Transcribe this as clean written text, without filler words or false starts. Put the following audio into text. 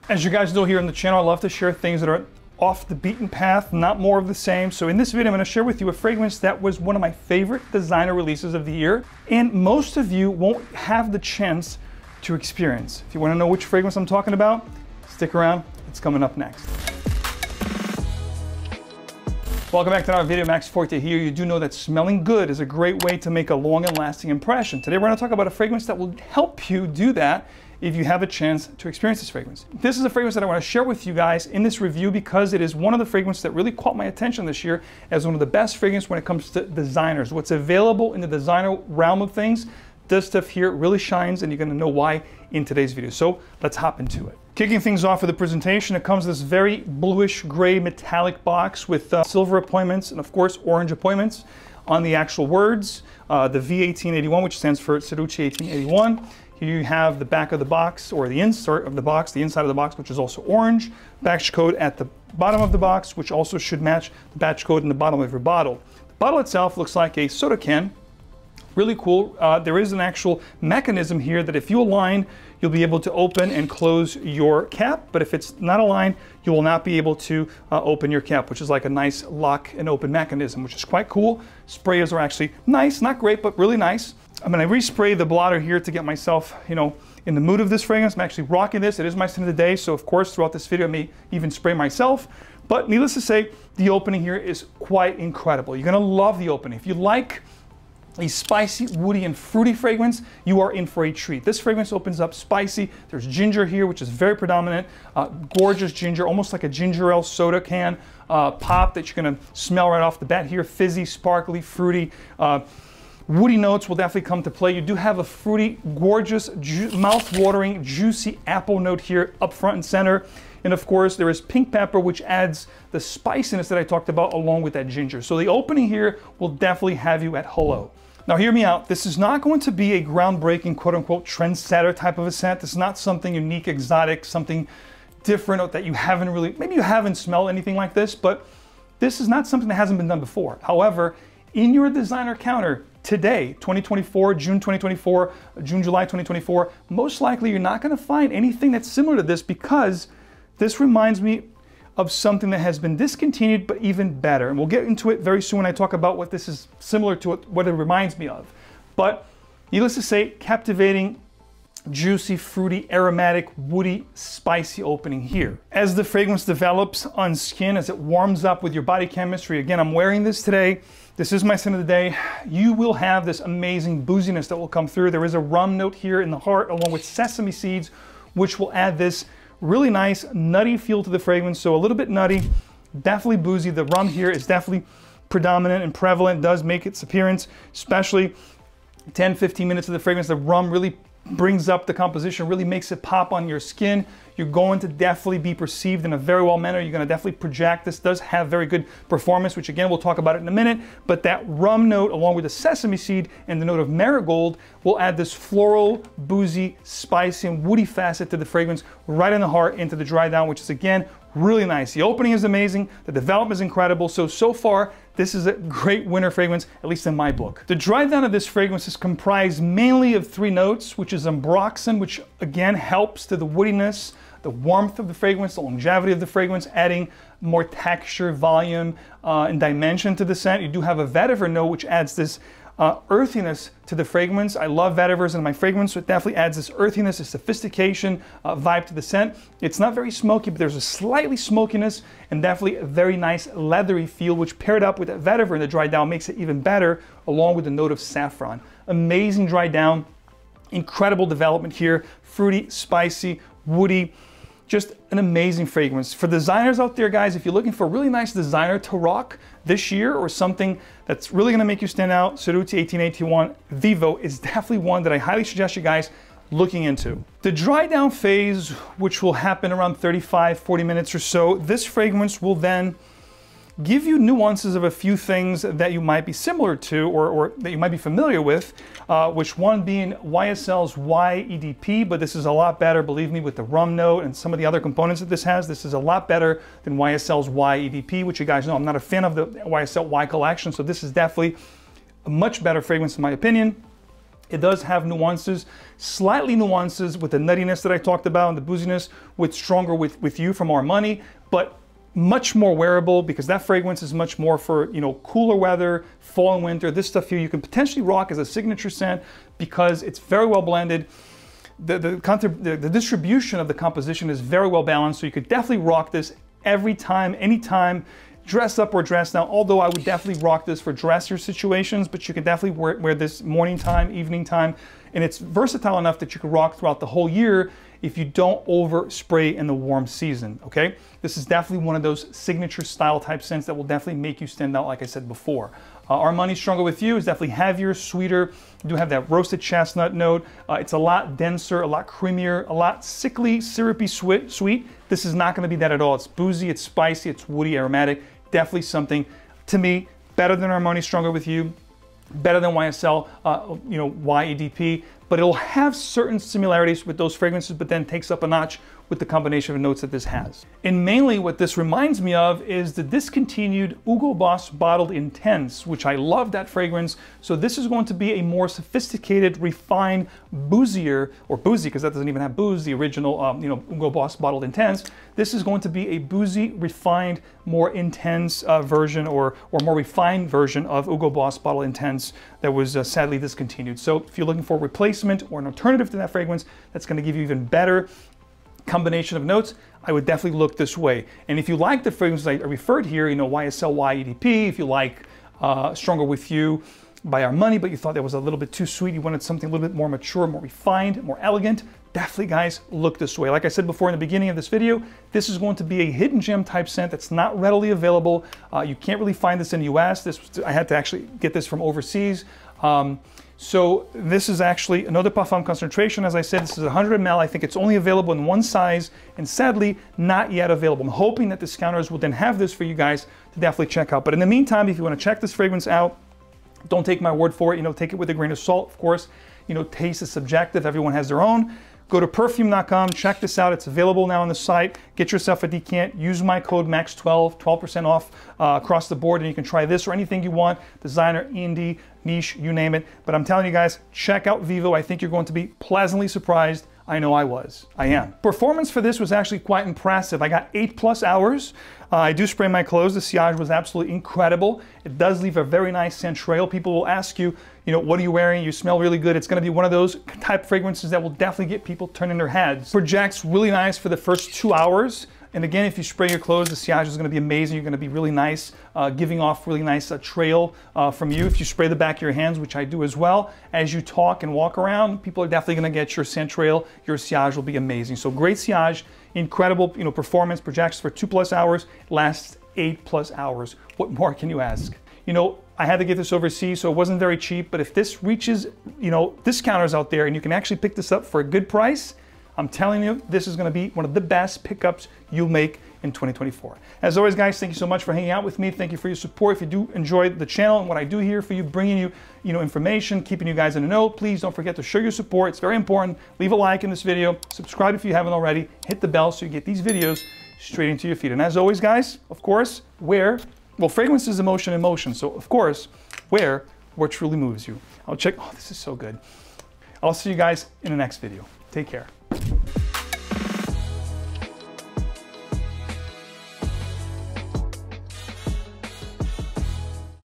As you guys know here on the channel, I love to share things that are off the beaten path, not more of the same. So in this video, I'm going to share with you a fragrance that was one of my favorite designer releases of the year, and most of you won't have the chance to experience. If you want to know which fragrance I'm talking about, stick around. It's coming up next. Welcome back to another video. 𝗥 here. You do know that smelling good is a great way to make a long and lasting impression. Today we're going to talk about a fragrance that will help you do that if you have a chance to experience this fragrance. This is a fragrance that I want to share with you guys in this review because it is one of the fragrances that really caught my attention this year as one of the best fragrances when it comes to designers. What's available in the designer realm of things, this stuff here really shines, and you're going to know why in today's video. So let's hop into it. Kicking things off with the presentation, it comes in this very bluish gray metallic box with silver appointments and of course orange appointments on the actual words. The V1881, which stands for CERRUTI 1881. Here you have the back of the box, or the insert of the box, the inside of the box, which is also orange. Batch code at the bottom of the box, which also should match the batch code in the bottom of your bottle. The bottle itself looks like a soda can. Really cool. There is an actual mechanism here that if you align, you'll be able to open and close your cap. But if it's not aligned, you will not be able to open your cap, which is like a nice lock and open mechanism, which is quite cool. Sprayers are actually nice, not great, but really nice. I'm going to respray the blotter here to get myself, in the mood of this fragrance. I'm actually rocking this. It is my scent of the day, so of course throughout this video I may even spray myself. But needless to say, the opening here is quite incredible. You're going to love the opening. If you like a spicy, woody, and fruity fragrance, you are in for a treat. This fragrance opens up spicy. There's ginger here, which is very predominant. Gorgeous ginger, almost like a ginger ale soda can pop that you're going to smell right off the bat here. Fizzy, sparkly, fruity. Woody notes will definitely come to play. You do have a fruity, gorgeous, mouth-watering, juicy apple note here up front and center. And of course, there is pink pepper, which adds the spiciness that I talked about along with that ginger. So the opening here will definitely have you at hello. Now hear me out. This is not going to be a groundbreaking, quote-unquote, trendsetter type of a scent. This is not something unique, exotic, something different that you haven't really, maybe you haven't smelled anything like this, but this is not something that hasn't been done before. However, in your designer counter, today, 2024, June 2024, June, July 2024, most likely you're not going to find anything that's similar to this because this reminds me of something that has been discontinued, but even better. And we'll get into it very soon when I talk about what this is similar to, what it reminds me of. But needless to say, captivating, juicy, fruity, aromatic, woody, spicy opening here. As the fragrance develops on skin, as it warms up with your body chemistry, again, I'm wearing this today. This is my scent of the day. You will have this amazing booziness that will come through. There is a rum note here in the heart along with sesame seeds, which will add this really nice nutty feel to the fragrance. So a little bit nutty, definitely boozy. The rum here is definitely predominant and prevalent, does make its appearance, especially 10-15 minutes of the fragrance. The rum really brings up the composition, really makes it pop on your skin. You're going to definitely be perceived in a very well manner. You're going to definitely project. This does have very good performance, which again, we'll talk about it in a minute. But that rum note, along with the sesame seed and the note of marigold, will add this floral, boozy, spicy, and woody facet to the fragrance right in the heart into the dry down, which is again, really nice. The opening is amazing. The development is incredible. So far, this is a great winter fragrance, at least in my book. The dry down of this fragrance is comprised mainly of 3 notes, which is ambroxan, which again helps to the woodiness, the warmth of the fragrance, the longevity of the fragrance, adding more texture, volume, and dimension to the scent. You do have a vetiver note, which adds this earthiness to the fragrance. I love vetivers in my fragrance, so it definitely adds this earthiness, this sophistication vibe to the scent. It's not very smoky, but there's a slightly smokiness and definitely a very nice leathery feel, which paired up with that vetiver in the dry down makes it even better, along with the note of saffron. Amazing dry down, incredible development here, fruity, spicy, woody. Just an amazing fragrance. For designers out there, guys, if you're looking for a really nice designer to rock this year or something that's really gonna make you stand out, CERRUTI 1881 VIVO is definitely one that I highly suggest you guys looking into. The dry down phase, which will happen around 35-40 minutes or so, this fragrance will then give you nuances of a few things that you might be similar to or that you might be familiar with, which one being YSL's YEDP, but this is a lot better, believe me, with the rum note and some of the other components that this has. This is a lot better than YSL's YEDP, which you guys know I'm not a fan of the YSL Y collection, so this is definitely a much better fragrance in my opinion. It does have nuances, slightly nuances with the nuttiness that I talked about and the booziness, with stronger with you from Armani, but much more wearable because that fragrance is much more for, you know, cooler weather, fall and winter. This stuff here you can potentially rock as a signature scent because it's very well blended. The distribution of the composition is very well balanced, so you could definitely rock this every time, anytime, dress up or dress down. Although I would definitely rock this for dresser situations, but you can definitely wear this morning time, evening time, and it's versatile enough that you can rock throughout the whole year if you don't over spray in the warm season, okay? This is definitely one of those signature style type scents that will definitely make you stand out, like I said before. Armani Stronger With You is definitely heavier, sweeter. You do have that roasted chestnut note. It's a lot denser, a lot creamier, a lot sickly, syrupy sweet. This is not gonna be that at all. It's boozy, it's spicy, it's woody, aromatic. Definitely something, to me, better than Armani Stronger With You, better than YSL, you know, YEDP, but it'll have certain similarities with those fragrances, but then takes up a notch with the combination of notes that this has. And mainly what this reminds me of is the discontinued Hugo Boss Bottled Intense, which I love that fragrance. So this is going to be a more sophisticated, refined, boozier, or boozy, because that doesn't even have booze, the original, you know, Hugo Boss Bottled Intense. This is going to be a boozy, refined, more intense version or more refined version of Hugo Boss Bottled Intense that was sadly discontinued. So if you're looking for a replacement or an alternative to that fragrance that's going to give you even better combination of notes, I would definitely look this way. And if you like the fragrances I referred here, you know, YSL YEDP, if you like Stronger With You by Armani, but you thought that was a little bit too sweet, you wanted something a little bit more mature, more refined, more elegant, definitely, guys, look this way. Like I said before in the beginning of this video, this is going to be a hidden gem type scent that's not readily available. You can't really find this in the US. I had to actually get this from overseas. So this is actually an Eau de Parfum concentration. As I said, this is 100 ml. I think it's only available in one size and sadly not yet available. I'm hoping that discounters will then have this for you guys to definitely check out. But in the meantime, if you want to check this fragrance out, don't take my word for it. You know, take it with a grain of salt, of course. You know, taste is subjective. Everyone has their own. Go to perfume.com, check this out. It's available now on the site. Get yourself a decant. Use my code MAX12, 12% off across the board, and you can try this or anything you want. Designer, indie, niche, you name it. But I'm telling you guys, check out VIVO. I think you're going to be pleasantly surprised. I know I was. I am. Performance for this was actually quite impressive. I got 8+ hours. I do spray my clothes. The sillage was absolutely incredible. It does leave a very nice scent trail. People will ask you, you know, what are you wearing? You smell really good. It's going to be one of those type fragrances that will definitely get people turning their heads. Projects really nice for the first 2 hours. And again, if you spray your clothes, the sillage is going to be amazing. You're going to be really nice, giving off really nice trail from you. If you spray the back of your hands, which I do as well, as you talk and walk around, people are definitely going to get your scent trail. Your sillage will be amazing. So great sillage, incredible, you know, performance. Projects for 2+ hours, lasts 8+ hours. What more can you ask? You know, I had to get this overseas, so it wasn't very cheap. But if this reaches, you know, discounters out there, and you can actually pick this up for a good price, I'm telling you, this is going to be one of the best pickups you'll make in 2024. As always, guys, thank you so much for hanging out with me. Thank you for your support. If you do enjoy the channel and what I do here for you, bringing you, information, keeping you guys in the know, please don't forget to show your support. It's very important. Leave a like in this video. Subscribe if you haven't already. Hit the bell so you get these videos straight into your feed. And as always, guys, of course, wear, well, fragrance is emotion in motion. So, of course, wear what truly moves you. I'll check. Oh, this is so good. I'll see you guys in the next video. Take care.